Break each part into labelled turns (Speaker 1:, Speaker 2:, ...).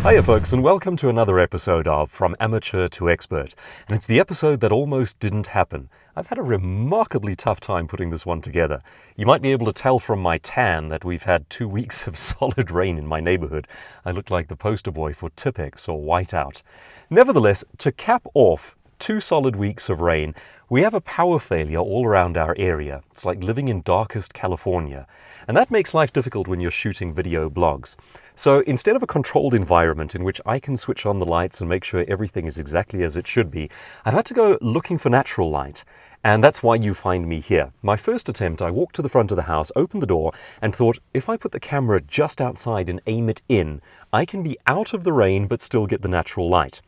Speaker 1: Hiya folks, and welcome to another episode of From Amateur to Expert. And it's the episode that almost didn't happen. I've had a remarkably tough time putting this one together. You might be able to tell from my tan that we've had 2 weeks of solid rain in my neighborhood. I look like the poster boy for Tipex or Whiteout. Nevertheless, to cap off 2 solid weeks of rain, we have a power failure all around our area. It's like living in darkest California. And that makes life difficult when you're shooting video blogs. So instead of a controlled environment in which I can switch on the lights and make sure everything is exactly as it should be, I've had to go looking for natural light. And that's why you find me here. My first attempt, I walked to the front of the house, opened the door, and thought, if I put the camera just outside and aim it in, I can be out of the rain but still get the natural light.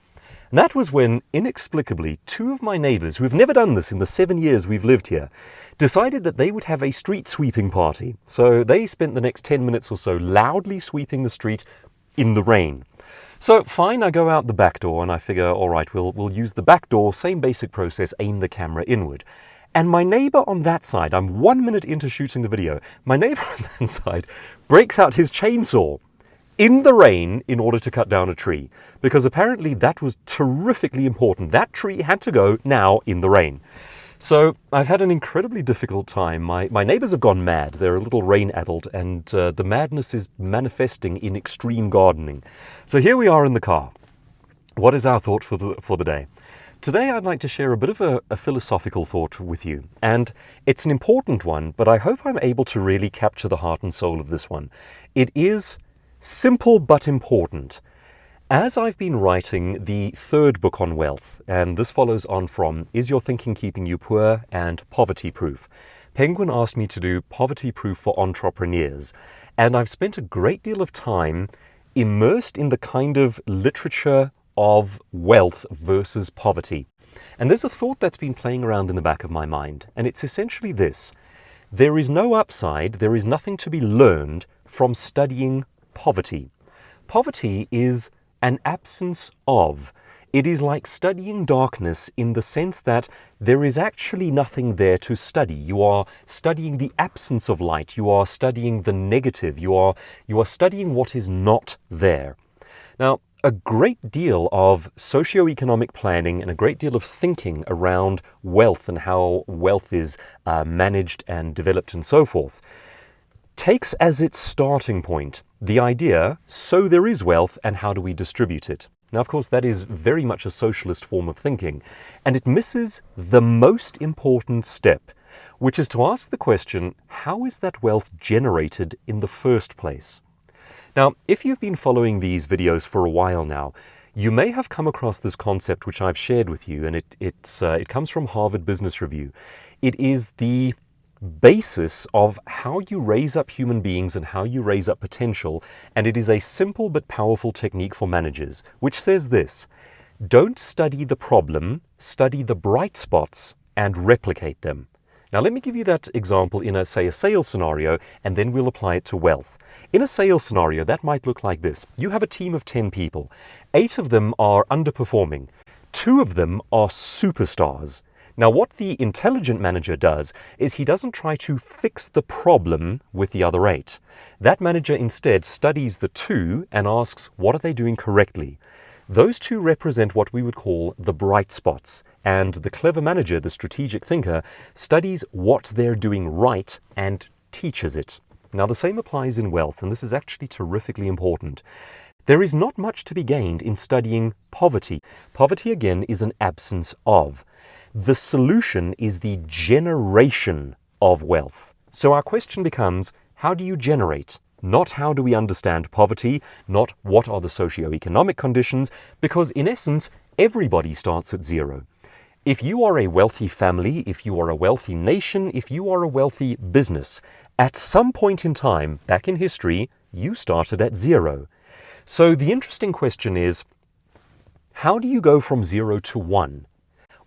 Speaker 1: And that was when, inexplicably, 2 of my neighbors, who have never done this in the 7 years we've lived here, decided that they would have a street sweeping party. So they spent the next 10 minutes or so loudly sweeping the street in the rain. So fine, I go out the back door and I figure, all right, we'll use the back door, same basic process, aim the camera inward. And my neighbor on that side, I'm 1 minute into shooting the video, my neighbor on that side breaks out his chainsaw in the rain in order to cut down a tree, because apparently that was terrifically important. That tree had to go now in the rain. So I've had an incredibly difficult time. My neighbors have gone mad. They're a little rain-addled, and the madness is manifesting in extreme gardening. So here we are in the car. What is our thought for the day? Today I'd like to share a bit of a philosophical thought with you, and it's an important one, but I hope I'm able to really capture the heart and soul of this one. It is simple but important. As I've been writing the 3rd book on wealth, and this follows on from Is Your Thinking Keeping You Poor and Poverty Proof, Penguin asked me to do Poverty Proof for entrepreneurs, and I've spent a great deal of time immersed in the kind of literature of wealth versus poverty. And there's a thought that's been playing around in the back of my mind, and it's essentially this: there is no upside, there is nothing to be learned from studying poverty. Poverty is an absence of. It is like studying darkness in the sense that there is actually nothing there to study. You are studying the absence of light. You are studying the negative. You are studying what is not there. Now, a great deal of socioeconomic planning and a great deal of thinking around wealth and how wealth is managed and developed and so forth takes as its starting point the idea, so there is wealth and how do we distribute it? Now, of course, that is very much a socialist form of thinking, and it misses the most important step, which is to ask the question, how is that wealth generated in the first place? Now, if you've been following these videos for a while now, you may have come across this concept which I've shared with you, and it comes from Harvard Business Review. It is the basis of how you raise up human beings and how you raise up potential, and it is a simple but powerful technique for managers, which says this: don't study the problem, study the bright spots and replicate them. Now let me give you that example in a sales scenario, and then we'll apply it to wealth. In a sales scenario, that might look like this. You have a team of 10 people. 8 of them are underperforming. 2 of them are superstars. Now, what the intelligent manager does is he doesn't try to fix the problem with the other 8. That manager instead studies the 2 and asks, what are they doing correctly? Those 2 represent what we would call the bright spots. And the clever manager, the strategic thinker, studies what they're doing right and teaches it. Now, the same applies in wealth, and this is actually terrifically important. There is not much to be gained in studying poverty. Poverty, again, is an absence of. The solution is the generation of wealth. So our question becomes, how do you generate? Not how do we understand poverty, not what are the socioeconomic conditions, because in essence, everybody starts at zero. If you are a wealthy family, if you are a wealthy nation, if you are a wealthy business, at some point in time, back in history, you started at zero. So the interesting question is, how do you go from 0 to 1?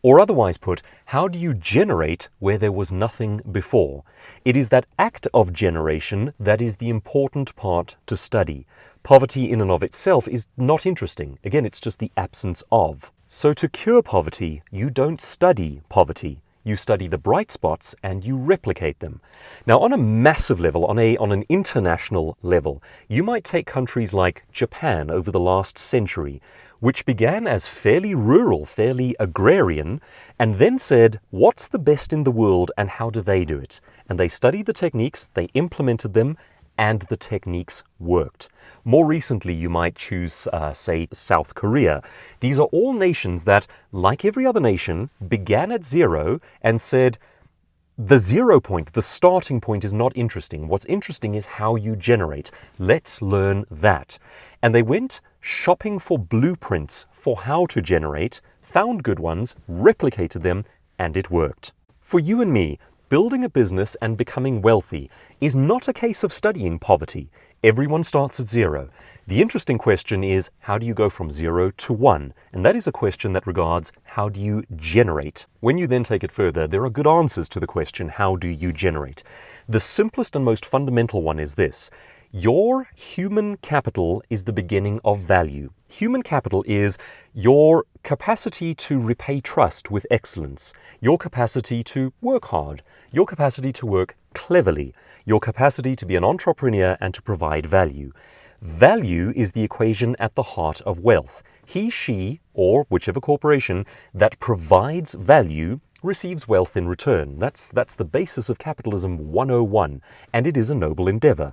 Speaker 1: Or otherwise put, how do you generate where there was nothing before? It is that act of generation that is the important part to study. Poverty in and of itself is not interesting. Again, it's just the absence of. So to cure poverty, you don't study poverty. You study the bright spots and you replicate them. Now, on a massive level, on an international level, you might take countries like Japan over the last century, which began as fairly rural, fairly agrarian, and then said, what's the best in the world and how do they do it? And they studied the techniques, they implemented them, and the techniques worked. More recently, you might choose, say, South Korea. These are all nations that, like every other nation, began at zero and said, the 0 point, the starting point, is not interesting. What's interesting is how you generate. Let's learn that. And they went shopping for blueprints for how to generate, found good ones, replicated them, and it worked. For you and me, building a business and becoming wealthy is not a case of studying poverty. Everyone starts at zero. The interesting question is, how do you go from 0 to 1? And that is a question that regards how do you generate. When you then take it further, there are good answers to the question, how do you generate? The simplest and most fundamental one is this. Your human capital is the beginning of value. Human capital is your capacity to repay trust with excellence, your capacity to work hard, your capacity to work cleverly, your capacity to be an entrepreneur and to provide value. Value is the equation at the heart of wealth. He, she, or whichever corporation that provides value receives wealth in return. That's the basis of capitalism 101, and it is a noble endeavor.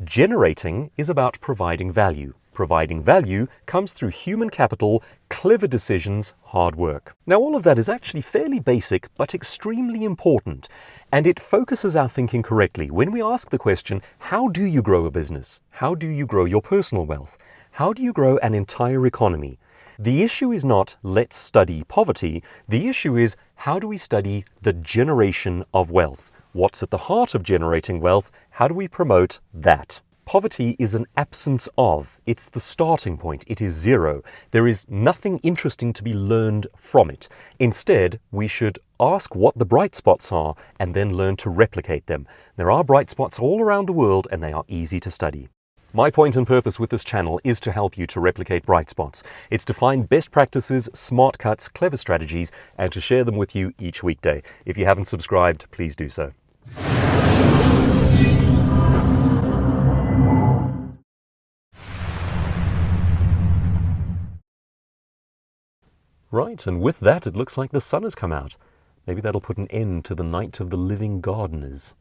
Speaker 1: Generating is about providing value. Providing value comes through human capital, clever decisions, hard work. Now, all of that is actually fairly basic, but extremely important. And it focuses our thinking correctly. When we ask the question, how do you grow a business? How do you grow your personal wealth? How do you grow an entire economy? The issue is not, let's study poverty. The issue is, how do we study the generation of wealth? What's at the heart of generating wealth? How do we promote that? Poverty is an absence of. It's the starting point. It is zero. There is nothing interesting to be learned from it. Instead, we should ask what the bright spots are and then learn to replicate them. There are bright spots all around the world and they are easy to study. My point and purpose with this channel is to help you to replicate bright spots. It's to find best practices, smart cuts, clever strategies, and to share them with you each weekday. If you haven't subscribed, please do so. Right, and with that, it looks like the sun has come out. Maybe that'll put an end to the night of the living gardeners.